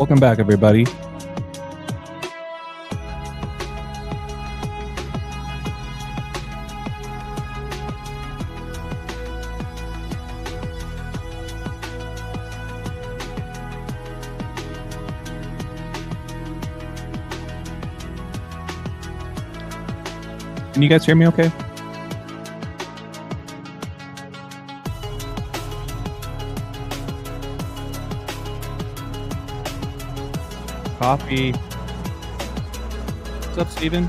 Welcome back, everybody. Can you guys hear me okay? Coffee. What's up, Steven?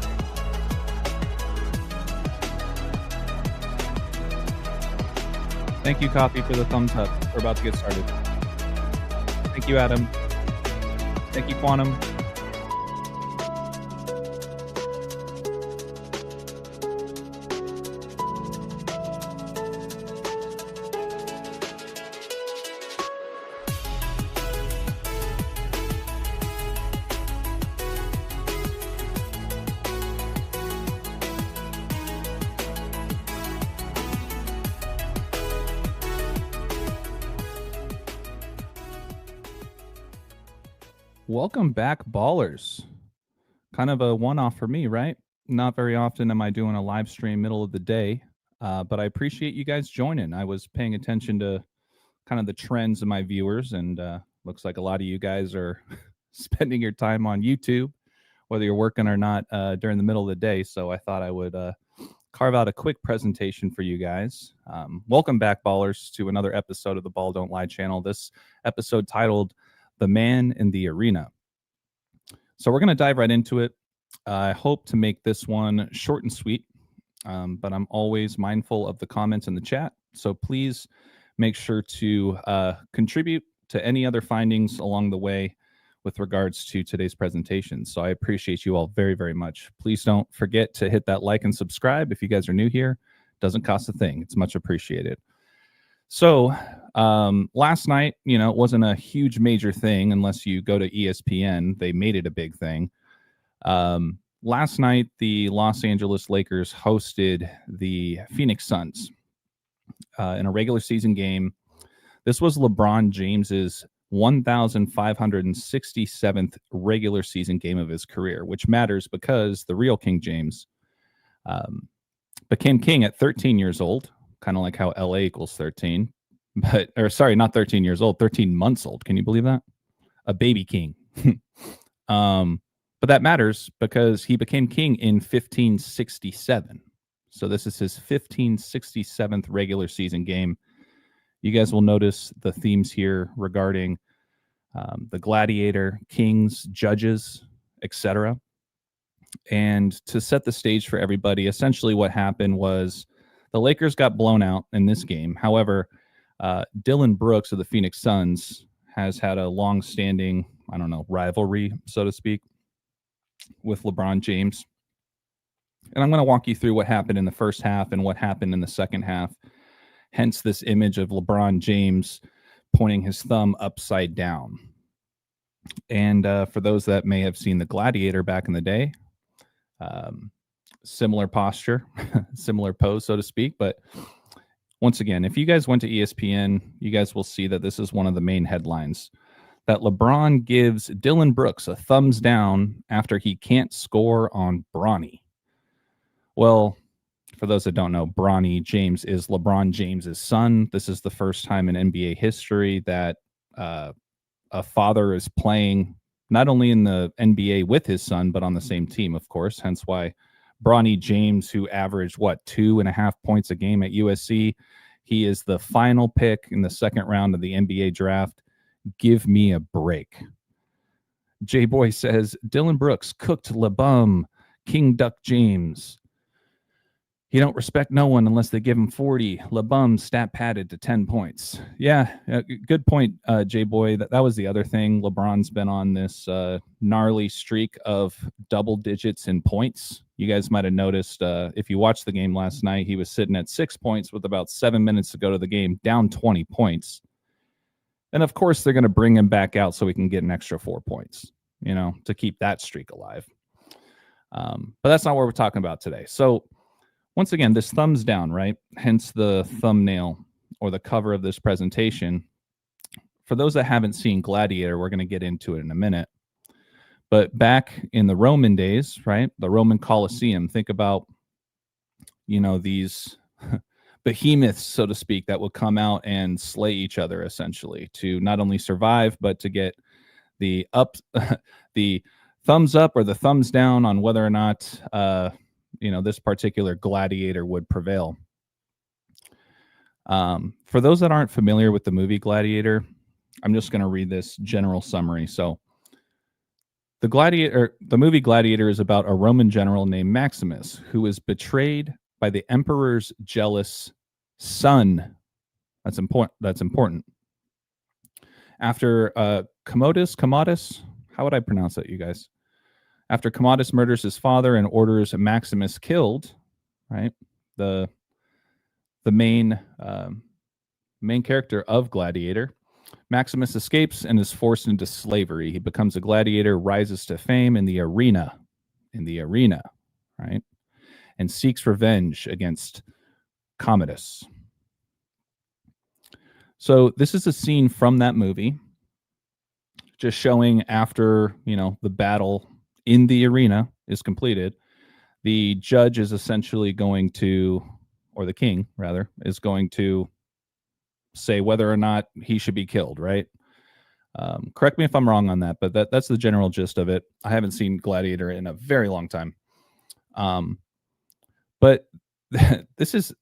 Thank you, Coffee, for the thumbs up. We're about to get started. Thank you, Adam. Thank you, Quantum. Welcome back, ballers. Kind of a one-off for me, right? Not very often am I doing a live stream middle of the day, but I appreciate you guys joining. I was paying attention to kind of the trends of my viewers, and looks like a lot of you guys are spending your time on YouTube, whether you're working or not, during the middle of the day. So I thought I would carve out a quick presentation for you guys. Welcome back, ballers, to another episode of the Ball Don't Lie channel. This episode titled The Man in the Arena. So we're going to dive right into it. I hope to make this one short and sweet, but I'm always mindful of the comments in the chat. So please make sure to contribute to any other findings along the way with regards to today's presentation. So I appreciate you all very, very much. Please don't forget to hit that like and subscribe if you guys are new here. Doesn't cost a thing. It's much appreciated. So last night, it wasn't a huge major thing unless you go to ESPN. They made it a big thing. Last night, the Los Angeles Lakers hosted the Phoenix Suns in a regular season game. This was LeBron James's 1,567th regular season game of his career, which matters because the real King James became king at 13 years old. Kind of like how LA equals 13, not 13 years old, 13 months old. Can you believe that? A baby king. But that matters because he became king in 1567. So this is his 1567th regular season game. You guys will notice the themes here regarding the Gladiator, kings, judges, etc. And to set the stage for everybody, essentially what happened was the Lakers got blown out in this game. However, Dillon Brooks of the Phoenix Suns has had a long-standing, rivalry, so to speak, with LeBron James. And I'm going to walk you through what happened in the first half and what happened in the second half. Hence this image of LeBron James pointing his thumb upside down. And for those that may have seen the Gladiator back in the day, similar posture, similar pose, so to speak. But once again, if you guys went to ESPN, you guys will see that this is one of the main headlines, that LeBron gives Dillon Brooks a thumbs down after he can't score on Bronny. Well, for those that don't know, Bronny James is LeBron James's son. This is the first time in NBA history that a father is playing not only in the NBA with his son, but on the same team, of course, hence why Bronny James, who averaged, 2.5 points a game at USC. He is the final pick in the second round of the NBA draft. Give me a break. J-Boy says, Dillon Brooks cooked LeBum, King Duck James. He don't respect no one unless they give him 40. LeBum stat padded to 10 points. Yeah, good point, J-Boy. That was the other thing. LeBron's been on this gnarly streak of double digits in points. You guys might have noticed if you watched the game last night, he was sitting at 6 points with about 7 minutes to go to the game, down 20 points. And of course, they're going to bring him back out so he can get an extra 4 points, to keep that streak alive. But that's not what we're talking about today. So once again, this thumbs down, right? Hence the thumbnail or the cover of this presentation. for those that haven't seen Gladiator, we're going to get into it in a minute. But back in the Roman days, right, the Roman Colosseum, think about, these behemoths, so to speak, that will come out and slay each other essentially to not only survive, but to get the the thumbs up or the thumbs down on whether or not, this particular gladiator would prevail. For those that aren't familiar with the movie Gladiator, I'm just going to read this general summary. So the movie Gladiator is about a Roman general named Maximus who is betrayed by the emperor's jealous son. That's important. After Commodus, how would I pronounce that, you guys? After Commodus murders his father and orders Maximus killed, right? The main character of Gladiator, Maximus escapes and is forced into slavery. He becomes a gladiator, rises to fame in the arena, right? And seeks revenge against Commodus. So this is a scene from that movie, just showing after, the battle in the arena is completed, the judge is essentially going to, or the king rather, is going to say whether or not he should be killed, right? Correct me if I'm wrong on that, but that's the general gist of it. I haven't seen Gladiator in a very long time. But this is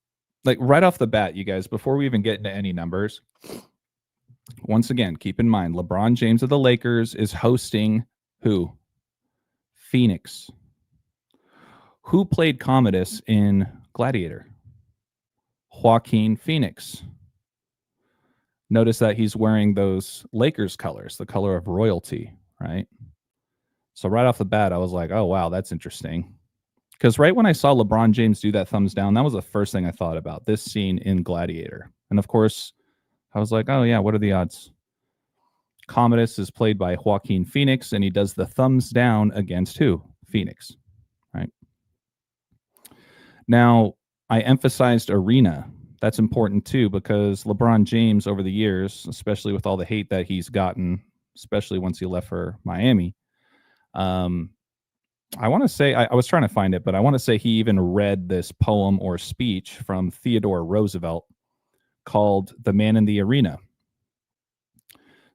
like right off the bat, you guys, before we even get into any numbers, once again, keep in mind, LeBron James of the Lakers is hosting who? Phoenix. Who played Commodus in Gladiator? Joaquin Phoenix. Notice that he's wearing those Lakers colors, the color of royalty, right? So right off the bat, I was like, oh, wow, that's interesting. Because right when I saw LeBron James do that thumbs down, that was the first thing I thought about, this scene in Gladiator. And of course, I was like, oh, yeah, what are the odds? Commodus is played by Joaquin Phoenix, and he does the thumbs down against who? Phoenix, right? Now, I emphasized arena. That's important too, because LeBron James over the years, especially with all the hate that he's gotten, especially once he left for Miami, I want to say, I was trying to find it, but I want to say he even read this poem or speech from Theodore Roosevelt called The Man in the Arena.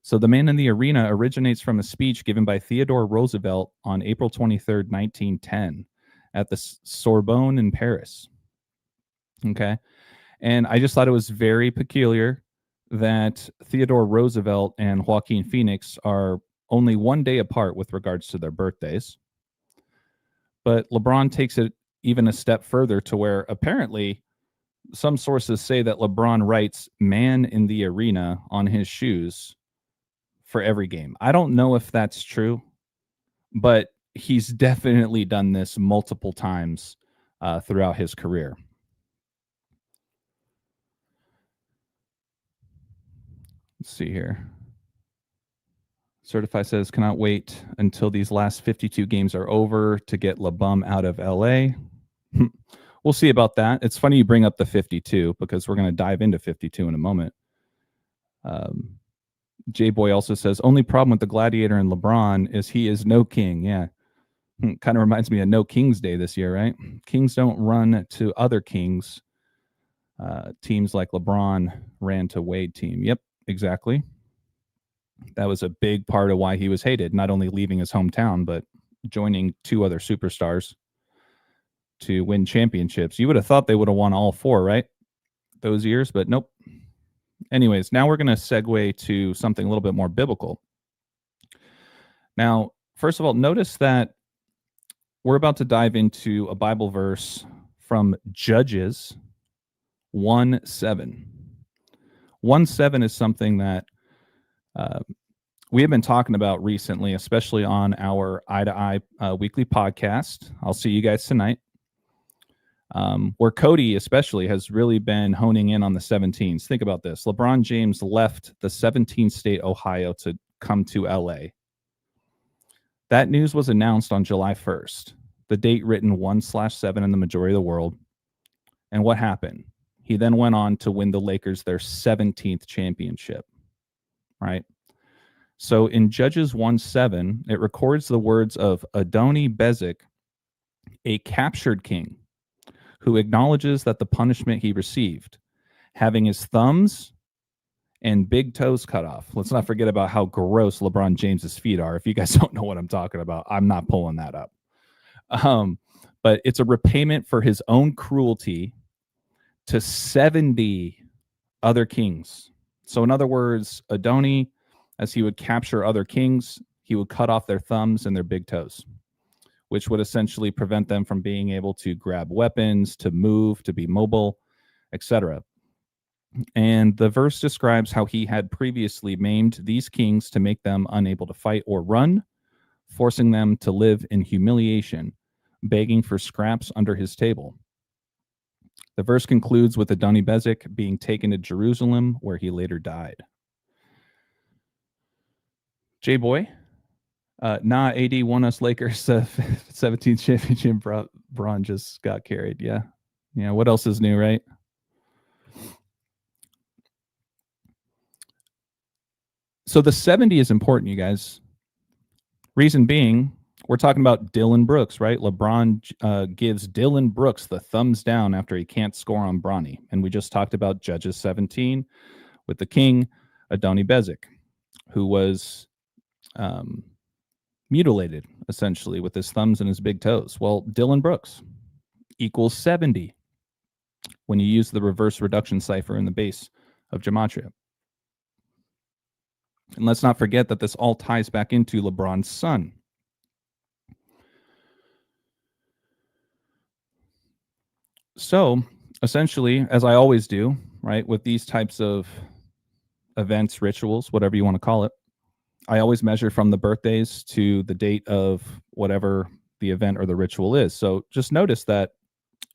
So The Man in the Arena originates from a speech given by Theodore Roosevelt on April 23rd, 1910 at the Sorbonne in Paris. Okay. And I just thought it was very peculiar that Theodore Roosevelt and Joaquin Phoenix are only one day apart with regards to their birthdays. But LeBron takes it even a step further to where apparently some sources say that LeBron writes "Man in the Arena" on his shoes for every game. I don't know if that's true, but he's definitely done this multiple times throughout his career. Let's see here. Certify says, cannot wait until these last 52 games are over to get LeBum out of LA. We'll see about that. It's funny you bring up the 52 because we're going to dive into 52 in a moment. J-Boy also says, only problem with the Gladiator and LeBron is he is no king. Yeah. Kind of reminds me of No King's Day this year, right? Kings don't run to other kings. Teams like LeBron ran to Wade team. Yep, exactly. That was a big part of why he was hated, not only leaving his hometown, but joining two other superstars to win championships. You would have thought they would have won all four, right? Those years, but nope. Anyways, now we're going to segue to something a little bit more biblical. Now, first of all, notice that we're about to dive into a Bible verse from Judges 1:7. 1:7 is something that we have been talking about recently, especially on our Eye to Eye weekly podcast. I'll see you guys tonight. Where Cody especially has really been honing in on the 17s. Think about this. LeBron James left the 17th state, Ohio, to come to LA. That news was announced on July 1st, the date written 1/7 in the majority of the world. And what happened? He then went on to win the Lakers their 17th championship. right? So in Judges 1:7, it records the words of Adoni-Bezek, a captured king, who acknowledges that the punishment he received, having his thumbs and big toes cut off. Let's not forget about how gross LeBron James's feet are. If you guys don't know what I'm talking about, I'm not pulling that up. But it's a repayment for his own cruelty to 70 other kings. So in other words, Adoni, as he would capture other kings, he would cut off their thumbs and their big toes, which would essentially prevent them from being able to grab weapons, to move, to be mobile, etc. And the verse describes how he had previously maimed these kings to make them unable to fight or run, forcing them to live in humiliation, begging for scraps under his table. The verse concludes with Adoni-Bezek being taken to Jerusalem, where he later died. J-Boy? Nah, AD won us Lakers 17th championship. Bron just got carried. Yeah. Yeah. What else is new, right? So the 70 is important, you guys. Reason being, we're talking about Dillon Brooks, right? LeBron gives Dillon Brooks the thumbs down after he can't score on Bronny. And we just talked about Judges 17 with the king, Adoni-Bezek, who was mutilated, essentially, with his thumbs and his big toes. Well, Dillon Brooks equals 70 when you use the reverse reduction cipher in the base of Gematria. And let's not forget that this all ties back into LeBron's son. So, essentially, as I always do, right, with these types of events, rituals, whatever you want to call it, I always measure from the birthdays to the date of whatever the event or the ritual is. So just notice that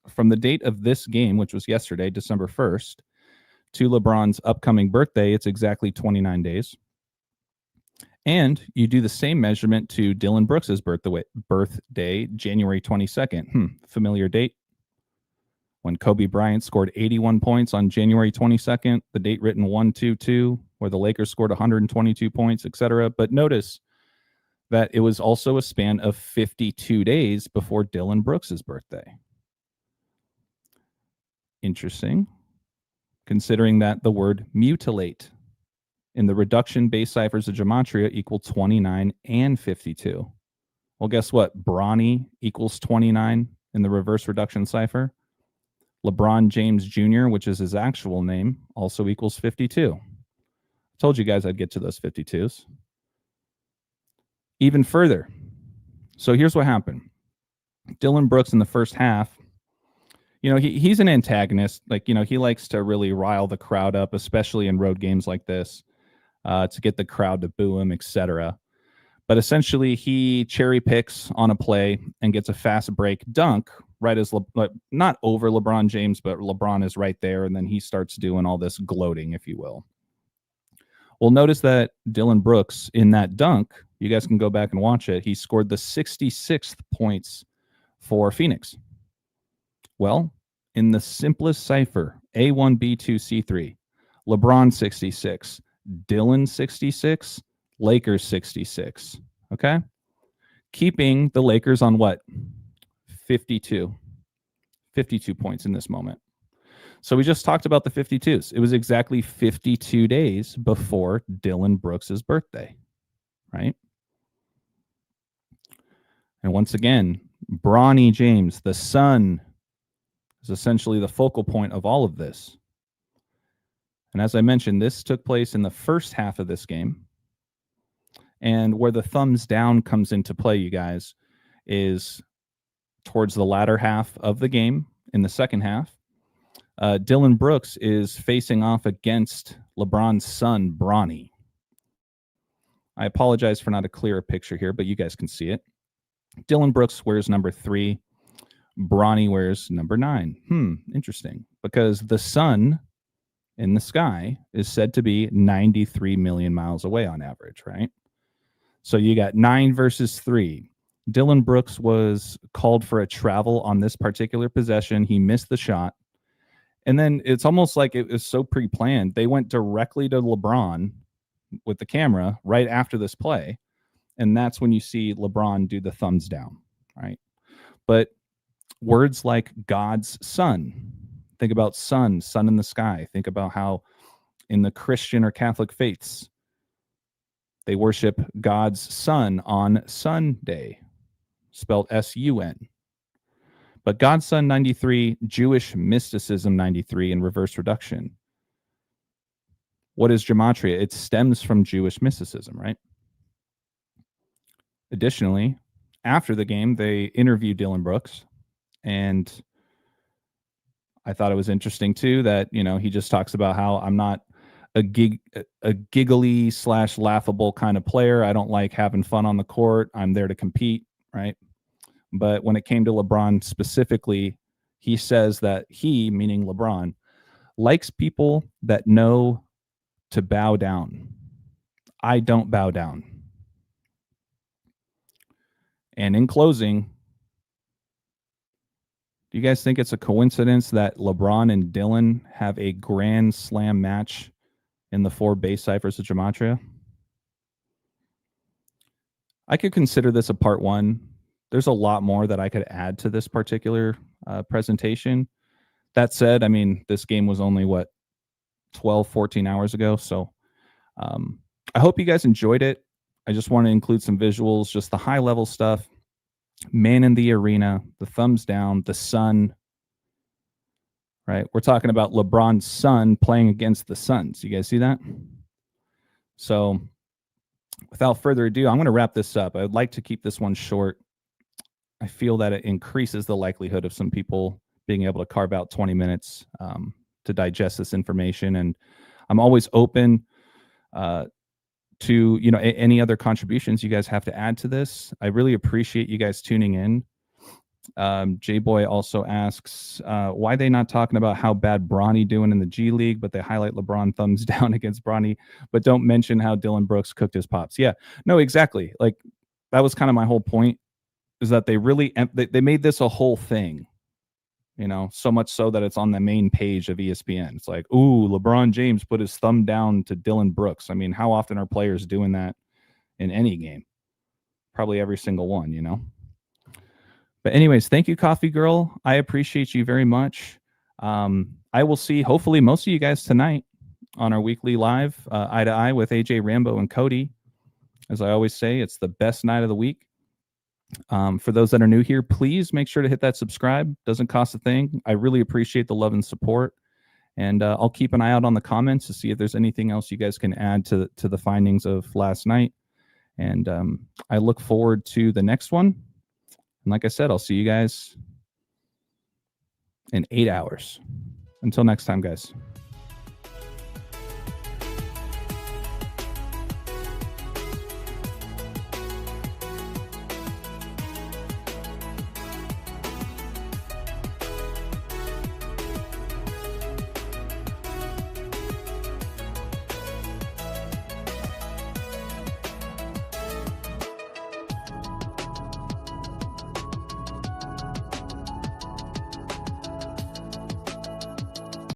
from the date of this game, which was yesterday, December 1st, to LeBron's upcoming birthday, it's exactly 29 days. And you do the same measurement to Dillon Brooks's birthday, January 22nd. Familiar date? When Kobe Bryant scored 81 points on January 22nd, the date written 1-2-2, where the Lakers scored 122 points, etc. But notice that it was also a span of 52 days before Dillon Brooks's birthday. Interesting, considering that the word mutilate in the reduction base ciphers of Gematria equal 29 and 52. Well, guess what? Bronny equals 29 in the reverse reduction cipher. LeBron James Jr., which is his actual name, also equals 52. I told you guys I'd get to those 52s. Even further. So here's what happened. Dillon Brooks in the first half, he's an antagonist. He likes to really rile the crowd up, especially in road games like this, to get the crowd to boo him, etc. But essentially, he cherry picks on a play and gets a fast break dunk right as not over LeBron James, but LeBron is right there, and then he starts doing all this gloating, if you will. Well, notice that Dillon Brooks in that dunk, you guys can go back and watch it, he scored the 66th points for Phoenix. Well, in the simplest cipher, A1, B2, C3, LeBron 66, Dillon 66, Lakers 66. Okay? Keeping the Lakers on what? 52 points in this moment. So we just talked about the 52s. It was exactly 52 days before Dillon Brooks's birthday, right? And once again, Bronny James, the son, is essentially the focal point of all of this. And as I mentioned, this took place in the first half of this game. And where the thumbs down comes into play, you guys, is towards the latter half of the game. In the second half, Dillon Brooks is facing off against LeBron's son, Bronny. I apologize for not a clearer picture here, but you guys can see it. Dillon Brooks wears number 3. Bronny wears number 9. Interesting. Because the sun in the sky is said to be 93 million miles away on average, right? So you got 9 versus 3. Dillon Brooks was called for a travel on this particular possession. He missed the shot. And then it's almost like it was so pre-planned. They went directly to LeBron with the camera right after this play. And that's when you see LeBron do the thumbs down, right? But words like God's son, think about sun in the sky. Think about how in the Christian or Catholic faiths, they worship God's son on Sunday, spelled S-U-N. But God's Son 93, Jewish mysticism 93, and reverse reduction. What is Gematria? It stems from Jewish mysticism, right? Additionally, after the game, they interviewed Dillon Brooks, and I thought it was interesting too that, you know, he just talks about how I'm not a giggly / laughable kind of player. I don't like having fun on the court. I'm there to compete, right? But when it came to LeBron specifically, he says that he, meaning LeBron, likes people that know to bow down. I don't bow down. And in closing, do you guys think it's a coincidence that LeBron and Dillon have a grand slam match in the 4 base ciphers of Gematria? I could consider this a part 1. There's a lot more that I could add to this particular presentation. That said, I mean, this game was only, 12, 14 hours ago. So I hope you guys enjoyed it. I just want to include some visuals, just the high level stuff. Man in the arena, the thumbs down, the sun, right? We're talking about LeBron's son playing against the Suns. You guys see that? So without further ado, I'm going to wrap this up. I'd like to keep this one short. I feel that it increases the likelihood of some people being able to carve out 20 minutes to digest this information. And I'm always open to, you know, any other contributions you guys have to add to this. I really appreciate you guys tuning in. J-Boy also asks, why they not talking about how bad Bronny doing in the G League, but they highlight LeBron thumbs down against Bronny, but don't mention how Dillon Brooks cooked his pops. Yeah, no, exactly. Like, that was kind of my whole point, is that they really, they made this a whole thing, you know, so much so that it's on the main page of ESPN. It's like, ooh, LeBron James put his thumb down to Dillon Brooks. I mean, how often are players doing that in any game? Probably every single one, you know? But anyways, thank you, Coffee Girl. I appreciate you very much. I will see, hopefully, most of you guys tonight on our weekly live, eye to eye with AJ, Rambo, and Cody. As I always say, it's the best night of the week. For those that are new here, please make sure to hit that subscribe. Doesn't cost a thing. I really appreciate the love and support. And I'll keep an eye out on the comments to see if there's anything else you guys can add to the findings of last night. And I look forward to the next one. And like I said, I'll see you guys in 8 hours. Until next time, guys.